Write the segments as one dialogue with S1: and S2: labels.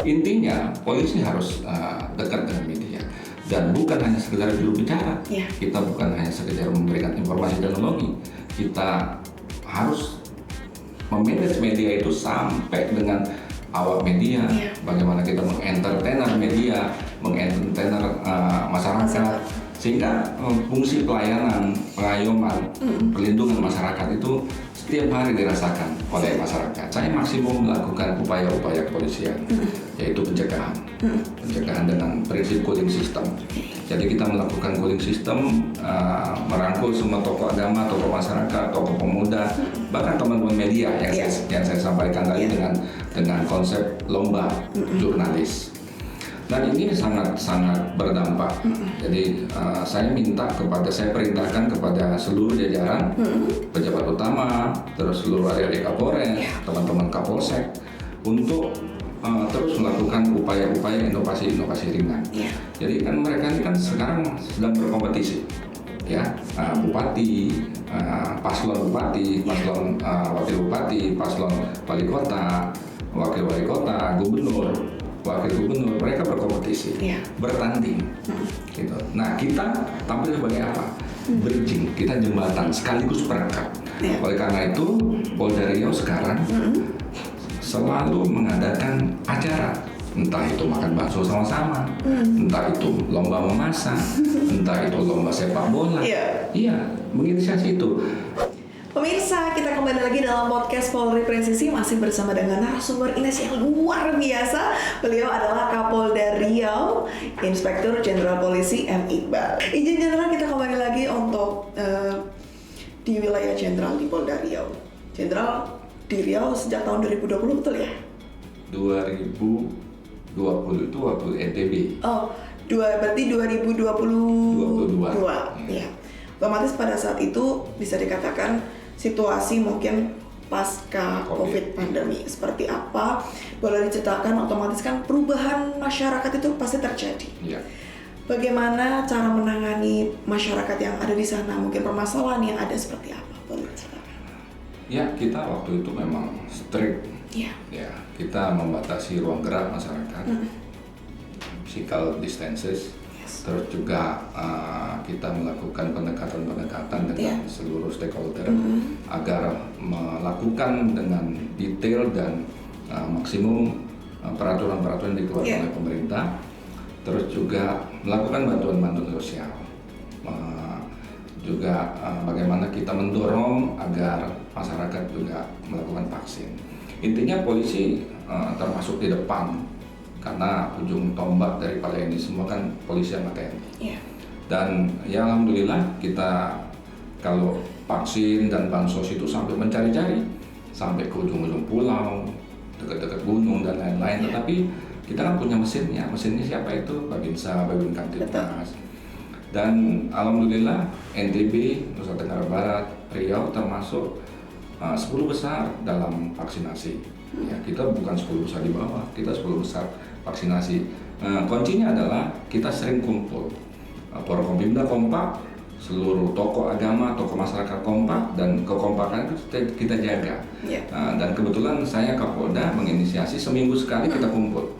S1: Intinya polisi harus dekat dengan media dan bukan hanya sekedar juru bicara. Kita bukan hanya sekedar memberikan informasi teknologi, kita harus memanage media itu sampai dengan awak media, bagaimana kita mengentertainer media, mengentertainer masyarakat, sehingga fungsi pelayanan, pengayoman, perlindungan masyarakat itu setiap hari dirasakan oleh masyarakat. Saya maksimum melakukan upaya-upaya kepolisian, yaitu pencegahan dengan prinsip cooling system. Jadi kita melakukan cooling system, merangkul semua tokoh agama, tokoh masyarakat, tokoh pemuda, bahkan teman-teman media yang saya sampaikan tadi dengan konsep lomba jurnalis. Dan ini sangat berdampak. Jadi saya perintahkan kepada seluruh jajaran, pejabat utama, terus seluruh adik-adik Kapolres, teman-teman Kapolsek, untuk terus melakukan upaya-upaya inovasi ringan. Jadi kan mereka ini kan sekarang sedang berkompetisi, ya, bupati, paslon bupati, paslon wakil bupati, paslon wali kota, wakil wali kota, gubernur, wakil gubernur, mereka berkompetisi, bertanding, gitu. Nah, kita tampil sebagai apa? Bridging, kita jembatan sekaligus perangkat. Oleh karena itu, Polda Riau sekarang selalu mengadakan acara, entah itu makan bakso sama-sama, entah itu lomba memasak, entah itu lomba sepak bola, menginisiasi itu.
S2: Pemirsa, kita kembali lagi dalam podcast Polri Presisi, masih bersama dengan narasumber Ines yang luar biasa. Beliau adalah Kapolda Riau, Inspektur Jenderal Polisi M. Iqbal. Izin Jenderal, kita kembali lagi untuk di wilayah Jenderal di Polda Riau. Jenderal di Riau sejak tahun 2020, betul ya?
S1: 2020 itu waktu NTB.
S2: Berarti 2022.
S1: Ya.
S2: Otomatis pada saat itu bisa dikatakan situasi mungkin pasca COVID pandemi seperti apa, boleh diceritakan? Otomatis kan perubahan masyarakat itu pasti terjadi. Bagaimana cara menangani masyarakat yang ada di sana? Mungkin permasalahan yang ada seperti apa? Boleh diceritakan?
S1: Ya, kita waktu itu memang strict. Ya, kita membatasi ruang gerak masyarakat, physical distances. Terus juga kita melakukan pendekatan dengan seluruh stakeholder agar melakukan dengan detail dan maksimum peraturan-peraturan yang dikeluarkan oleh pemerintah. Terus juga melakukan bantuan-bantuan sosial. Juga bagaimana kita mendorong agar masyarakat juga melakukan vaksin. Intinya polisi termasuk di depan, karena ujung tombak daripada ini semua kan polisi sama TNI. Dan ya alhamdulillah kita kalau vaksin dan bansos itu sampai mencari-cari, sampai ke ujung-ujung pulau, dekat-dekat gunung dan lain-lain. Tetapi kita kan punya mesinnya siapa itu? Babinsa, Babin Kamtipmas. Dan alhamdulillah NTB, Nusa Tenggara Barat, Riau termasuk 10 besar dalam vaksinasi. Ya, kita bukan 10 besar di bawah, kita 10 besar vaksinasi. Kuncinya adalah kita sering kumpul. Forkompimda kompak, seluruh tokoh agama, tokoh masyarakat kompak, dan kekompakan itu kita jaga. Dan kebetulan saya Kapolda menginisiasi seminggu sekali kita kumpul.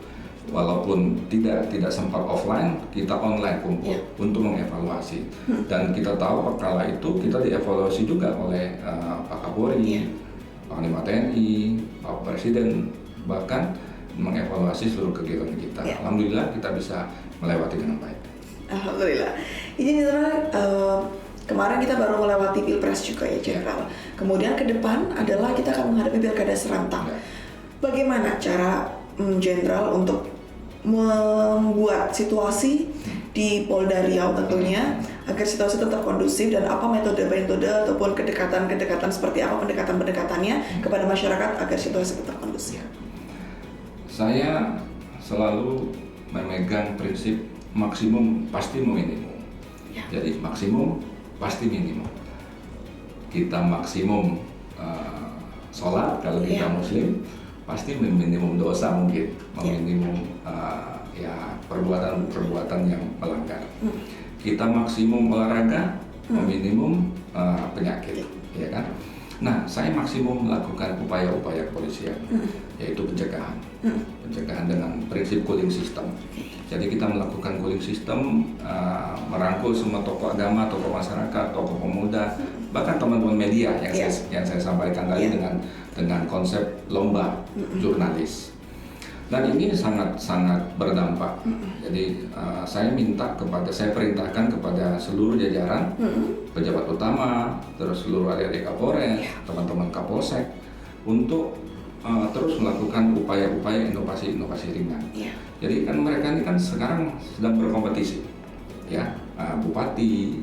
S1: Walaupun tidak sempat offline, kita online kumpul untuk mengevaluasi. Dan kita tahu kala itu kita dievaluasi juga oleh Pak Kapolri, Panglima TNI, Pak Presiden, bahkan mengevaluasi seluruh kegiatan kita. Alhamdulillah kita bisa melewati dengan baik.
S2: Alhamdulillah. Ini kemarin kita baru melewati Pilpres juga ya Jenderal. Kemudian ke depan adalah kita akan menghadapi Pilkada serentak. Bagaimana cara Jenderal untuk membuat situasi di Polda Riau tentunya agar situasi tetap kondusif, dan apa metode-metode ataupun kedekatan seperti apa pendekatannya kepada masyarakat agar situasi tetap kondusif?
S1: Saya selalu memegang prinsip maksimum pasti minimum. Jadi maksimum pasti minimum. Kita maksimum sholat kalau kita Muslim, pasti minimum dosa mungkin, minimum perbuatan yang melanggar. Kita maksimum olahraga, minimum penyakit, ya kan? Nah, saya maksimum melakukan upaya-upaya kepolisian, yaitu pencegahan. Pencegahan dengan prinsip cooling system. Jadi kita melakukan cooling system, merangkul semua tokoh agama, tokoh masyarakat, tokoh pemuda, bahkan teman-teman media yang saya sampaikan tadi dengan konsep lomba jurnalis. Dan ini sangat berdampak. Jadi saya perintahkan kepada seluruh jajaran, pejabat utama, terus seluruh adik-adik Kapolres, teman-teman Kapolsek, untuk terus melakukan upaya-upaya inovasi ringan. Jadi kan mereka ini kan sekarang sedang berkompetisi, ya, bupati,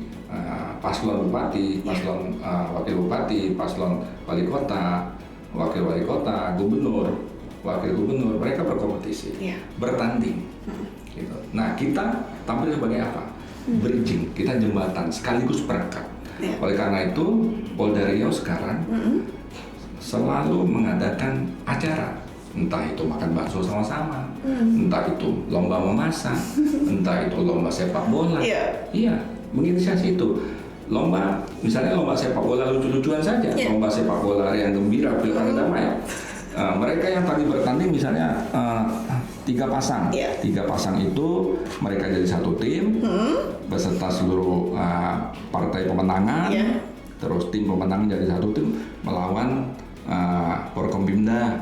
S1: paslon bupati, paslon wakil bupati, paslon wali kota, wakil wali kota, gubernur. Wakil gubernur, mereka berkompetisi, bertanding. Gitu. Nah, kita tampil sebagai apa? Bridging, kita jembatan sekaligus perangkat. Oleh karena itu, Polda Riau sekarang selalu mengadakan acara, entah itu makan bakso sama-sama, entah itu lomba memasak, entah itu lomba sepak bola. Iya, menginisiasi itu. Misalnya lomba sepak bola lucu-lucuan saja, lomba sepak bola yang gembira, pilkada damai. Mereka yang tadi bertanding misalnya 3 pasang, 3 pasang itu mereka jadi satu tim beserta seluruh partai pemenangan, terus tim pemenangan jadi satu tim melawan Porkompimda,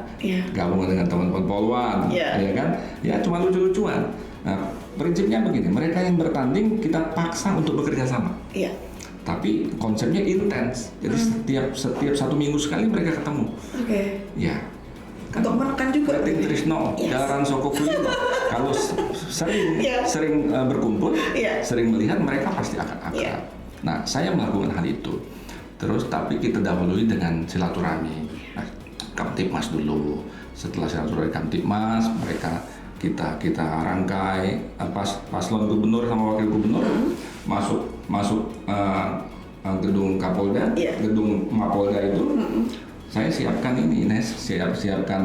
S1: gabung dengan teman-teman Polwan, ya kan? Ya cuma lucu-lucuan. Nah, prinsipnya begini, mereka yang bertanding kita paksa untuk bekerja sama. Tapi konsepnya intens, jadi setiap 1 minggu sekali mereka ketemu. Ya.
S2: Untuk menekan juga.
S1: Trisno, Jalaran Soko Kulino. Kalau sering berkumpul, sering melihat, mereka pasti akan akrab. Nah, saya melakukan hal itu. Terus tapi kita dahului dengan silaturahmi. Nah, Kamtipmas dulu. Setelah silaturahmi Kamtipmas, mereka kita rangkai paslon gubernur sama wakil gubernur masuk gedung Kapolda, gedung Mapolda itu. Saya siapkan siapkan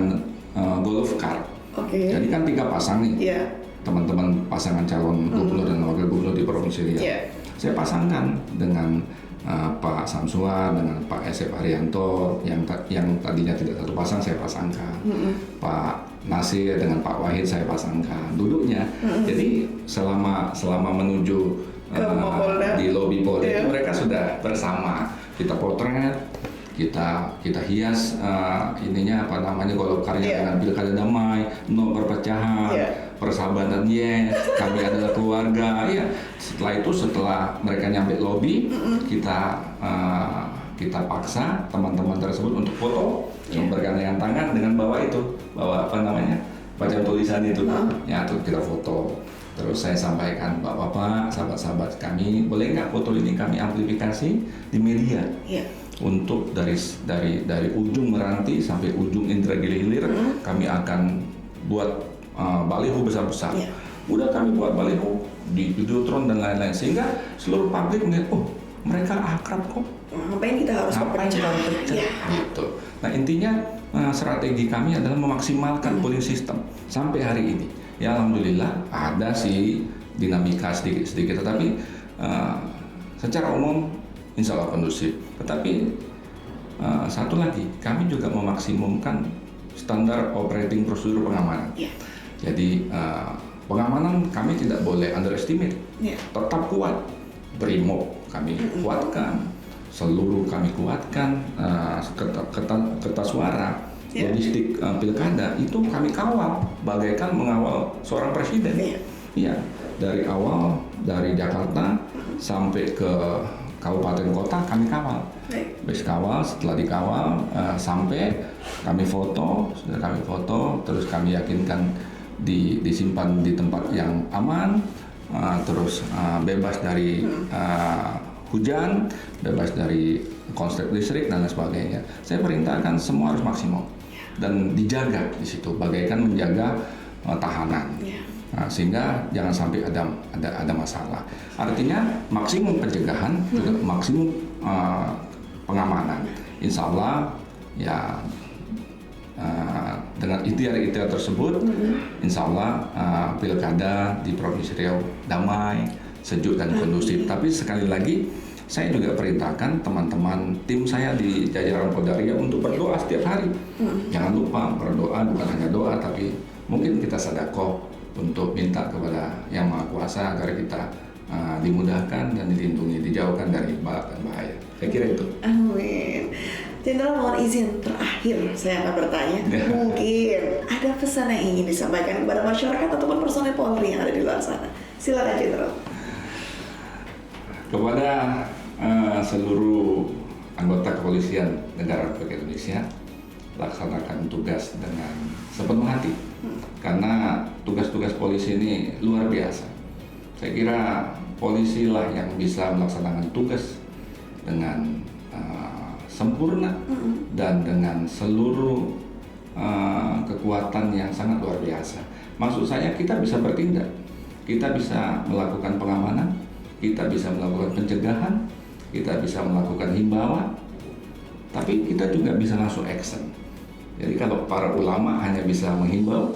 S1: golf cart. Jadi kan 3 pasang nih, teman-teman pasangan calon gubernur dan wakil gubernur di Provinsi Riau. Saya pasangkan dengan Pak Samsuar, dengan Pak Esep Arianto, yang tadinya tidak satu pasang saya pasangkan. Pak Nasir dengan Pak Wahid saya pasangkan duduknya. Jadi selama menuju di lobi Polda mereka sudah bersama. Kita potret, kita hias golkarnya dengan pilkada damai, no perpecahan, persahabatan, kami adalah keluarga. Setelah mereka nyampe lobi, kita paksa teman-teman tersebut untuk foto, bergandengan tangan dengan bawa bacaan tulisan itu, terus kita foto. Terus saya sampaikan, Bapak-bapak, sahabat-sahabat kami, boleh nggak foto ini kami amplifikasi di media? Untuk dari ujung Meranti sampai ujung Indragiri Hilir, kami akan buat baliho besar-besar. Udah kami buat baliho di Videotron dan lain-lain, sehingga seluruh publik melihat, oh mereka akrab kok.
S2: Ngapain kita harus berpecah?
S1: Gitu. Nah, intinya strategi kami adalah memaksimalkan polling system sampai hari ini. Ya alhamdulillah ada sih dinamika sedikit, tetapi secara umum insya Allah kondusif. Tetapi satu lagi, kami juga memaksimumkan standar operating prosedur pengamanan. Jadi pengamanan kami tidak boleh underestimate, tetap kuat. Brimob kami kuatkan, seluruh kami kuatkan, kertas suara, logistik pilkada itu kami kawal, bagaikan mengawal seorang presiden. Dari awal, dari Jakarta sampai ke kabupaten kota kami kawal. Habis kawal, setelah dikawal sampai kami foto, terus kami yakinkan disimpan di tempat yang aman, terus bebas dari hujan, bebas dari konslet listrik dan lain sebagainya. Saya perintahkan semua harus maksimum dan dijaga di situ, bagaikan menjaga tahanan. Sehingga jangan sampai ada masalah. Artinya maksimum pencegahan, juga maksimum pengamanan. Insya Allah ya dengan ikhtiar tersebut, insya Allah pilkada di Provinsi Riau damai, sejuk dan kondusif. Tapi sekali lagi Saya juga perintahkan teman-teman tim saya di jajaran Polda Ria untuk berdoa setiap hari. Jangan lupa berdoa, bukan hanya doa, tapi mungkin kita sedekah untuk minta kepada Yang Maha Kuasa agar kita dimudahkan dan dilindungi, dijauhkan dari bala dan bahaya. Saya kira itu.
S2: Amin. Jenderal, mohon izin terakhir saya akan bertanya. Mungkin ada pesan yang ingin disampaikan kepada masyarakat ataupun personel Polri yang ada di luar sana. Silakan Jenderal.
S1: Kepada seluruh anggota kepolisian negara Republik Indonesia, laksanakan tugas dengan sepenuh hati, karena tugas-tugas polisi ini luar biasa. Saya kira polisi lah yang bisa melaksanakan tugas dengan sempurna dan dengan seluruh kekuatan yang sangat luar biasa. Maksud saya, kita bisa bertindak, kita bisa melakukan pengamanan, kita bisa melakukan pencegahan, kita bisa melakukan himbauan, tapi kita juga bisa langsung action. Jadi kalau para ulama hanya bisa menghimbau,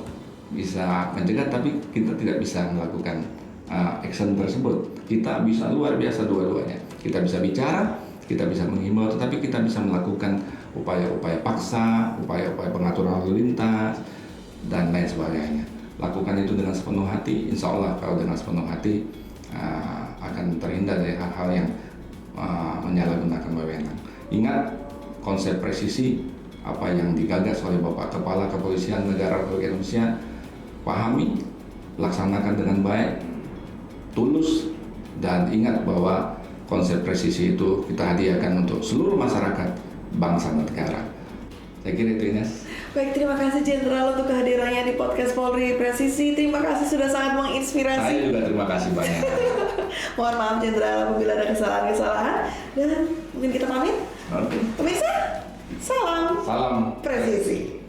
S1: bisa mencegah, tapi kita tidak bisa melakukan action tersebut. Kita bisa luar biasa dua-duanya. Kita bisa bicara, kita bisa menghimbau, tetapi kita bisa melakukan upaya-upaya paksa, upaya-upaya pengaturan lalu lintas, dan lain sebagainya. Lakukan itu dengan sepenuh hati. Insya Allah kalau dengan sepenuh hati akan terhindar dari hal-hal yang menyalahgunakan wewenang. Ingat konsep presisi apa yang digagas oleh Bapak Kepala Kepolisian Negara Republik Indonesia, pahami, laksanakan dengan baik, tulus, dan ingat bahwa konsep presisi itu kita hadiahkan untuk seluruh masyarakat, bangsa dan negara. Saya kira itu, Ines.
S2: Baik, terima kasih Jenderal untuk kehadirannya di podcast Polri Presisi. Terima kasih sudah sangat menginspirasi.
S1: Saya juga terima kasih banyak.
S2: Mohon maaf Jenderal apabila ada kesalahan-kesalahan, dan mungkin kita pamit.
S1: Oke.
S2: Pemirsa, salam
S1: Salam
S2: presisi.